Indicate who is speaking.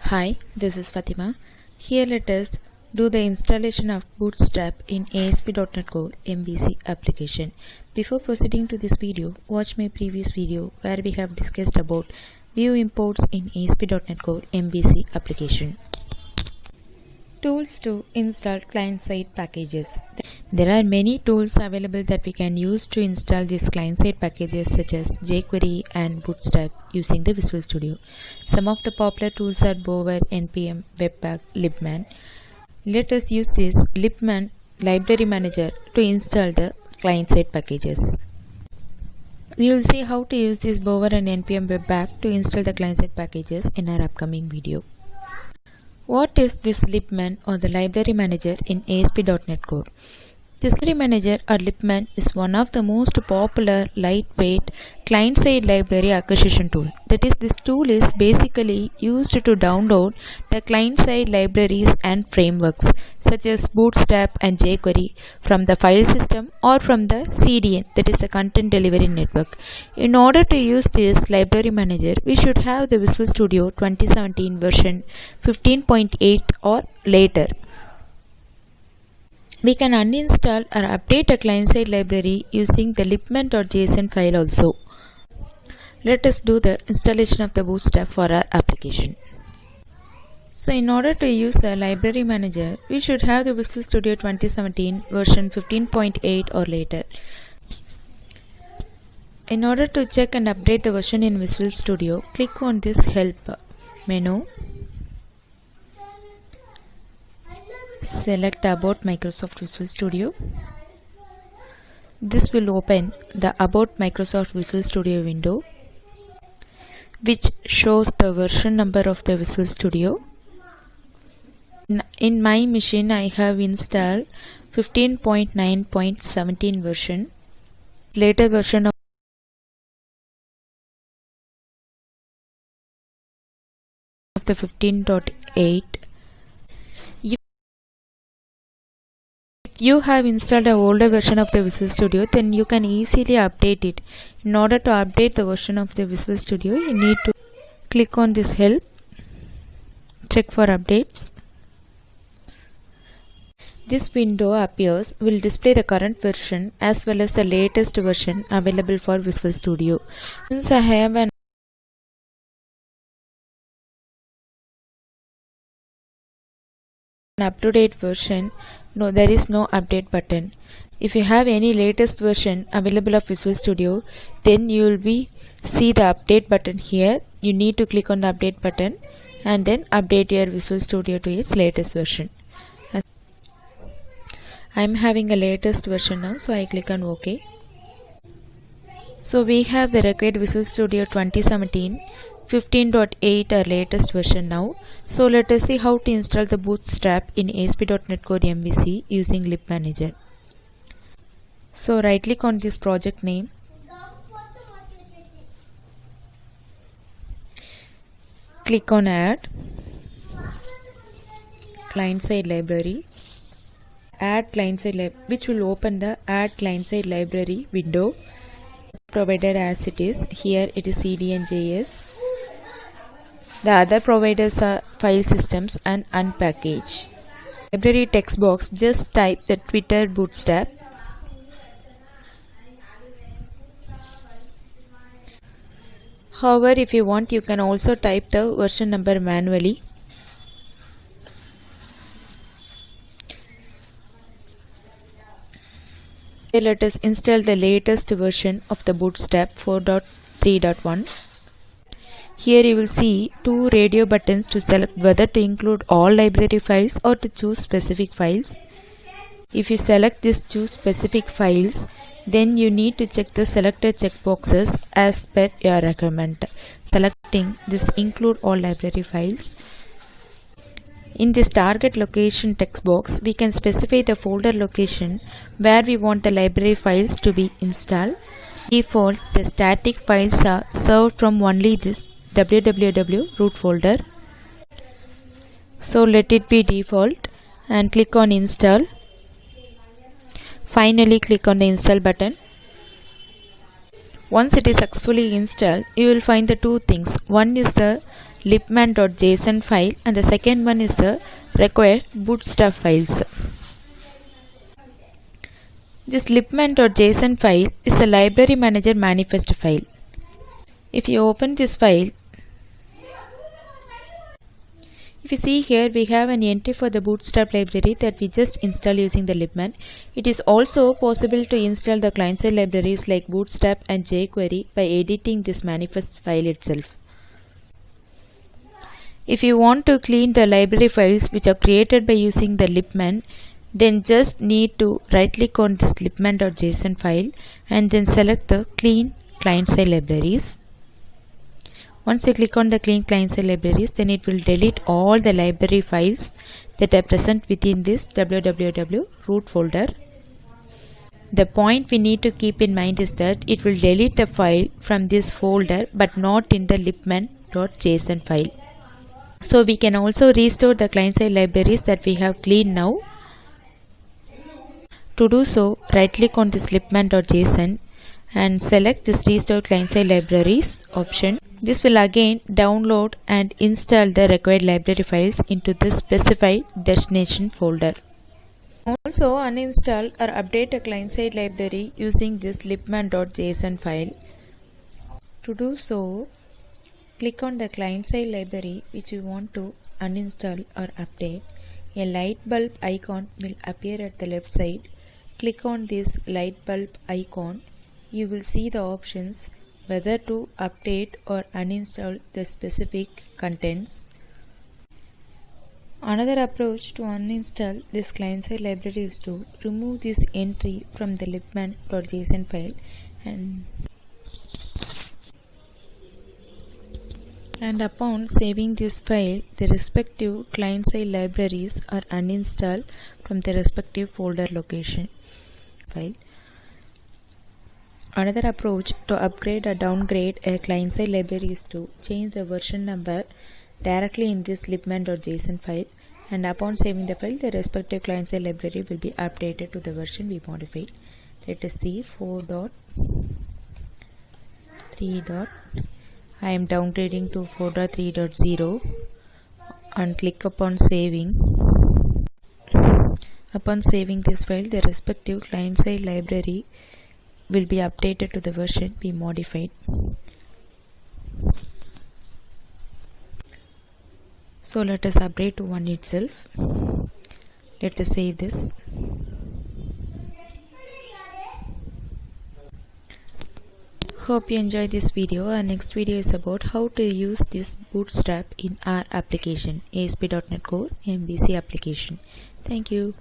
Speaker 1: Hi, this is Fatima. Here let us do the installation of Bootstrap in ASP.NET Core MVC application. Before proceeding to this video, watch my previous video where we have discussed about view imports in ASP.NET Core MVC application. Tools to install client-side packages. There are many tools available that we can use to install these client-side packages such as jQuery and Bootstrap using the Visual Studio. Some of the popular tools are Bower, NPM, Webpack, Libman. Let us use this Libman library manager to install the client-side packages. We will see how to use this Bower and NPM Webpack to install the client-side packages in our upcoming video. What is this Libman or the library manager in ASP.NET Core? This library manager or Libman is one of the most popular lightweight client-side library acquisition tool. That is, this tool is basically used to download the client-side libraries and frameworks such as Bootstrap and jQuery from the file system or from the CDN, that is the Content Delivery Network. In order to use this library manager, we should have the Visual Studio 2017 version 15.8 or later. We can uninstall or update a client-side library using the libman.json file also. Let us do the installation of the Bootstrap for our application. So in order to use the library manager, we should have the Visual Studio 2017 version 15.8 or later. In order to check and update the version in Visual Studio, click on this Help menu. Select About Microsoft Visual Studio. This will open the About Microsoft Visual Studio window, which shows the version number of the Visual Studio. In my machine, I have installed 15.9.17 version. Later version of the 15.8. If you have installed an older version of the Visual Studio, then you can easily update it. In order to update the version of the Visual Studio, you need to click on this Help, check for updates. This window appears, will display the current version as well as the latest version available for Visual Studio. Since I have an up-to-date version, no, there is no update button. If you have any latest version available of Visual Studio, then you will see the update button here. You need to click on the update button and then update your Visual Studio to its latest version. I am having a latest version now, so I click on OK. So we have the required Visual Studio 2017 15.8 or latest version now. So let us see how to install the Bootstrap in ASP.NET Core MVC using libmanager. So right click on this project name, click on Add Client-Side Library, Add Client-Side Library, which will open the Add Client-Side Library window provided as it is. Here it is CDN.js. The other providers are File Systems and Unpackage. Library text box, just type the Twitter Bootstrap. However, if you want, you can also type the version number manually. Here let us install the latest version of the Bootstrap 4.3.1. Here you will see two radio buttons to select whether to include all library files or to choose specific files. If you select this choose specific files, then you need to check the selected checkboxes as per your requirement. Selecting this include all library files. In this target location text box, we can specify the folder location where we want the library files to be installed. Default, the static files are served from only this www root folder. So let it be default and click on install. Finally click on the install button. Once it is successfully installed, you will find the two things. One is the libman.json file, and the second one is the required bootstrap files. This libman.json file is the library manager manifest file. If you open this file, if you see here, we have an entry for the bootstrap library that we just installed using the libman. It is also possible to install the client-side libraries like bootstrap and jQuery by editing this manifest file itself. If you want to clean the library files which are created by using the libman, then just need to right click on this libman.json file and then select the clean client-side libraries. Once you click on the clean client-side libraries, then it will delete all the library files that are present within this www root folder. The point we need to keep in mind is that it will delete the file from this folder but not in the libman.json file. So we can also restore the client-side libraries that we have cleaned now. To do so, right click on this libman.json and select this restore client-side libraries option. This will again download and install the required library files into the specified destination folder. Also uninstall or update a client-side library using this libman.json file. To do so, click on the client-side library which you want to uninstall or update. A light bulb icon will appear at the left side. Click on this light bulb icon. You will see the options whether to update or uninstall the specific contents. Another approach to uninstall this client-side library is to remove this entry from the libman.json file and upon saving this file, the respective client-side libraries are uninstalled from the respective folder location file. Another approach to upgrade or downgrade a client-side library is to change the version number directly in this libman.json file, and upon saving the file, the respective client-side library will be updated to the version we modified. Let us see 4.3. I am downgrading to 4.3.0 and click upon saving. Upon saving this file, the respective client-side library will be updated to the version we modified. So let us upgrade to 1 itself. Let us save this. Hope you enjoyed this video. Our next video is about how to use this bootstrap in our application, ASP.NET Core MVC application. Thank you.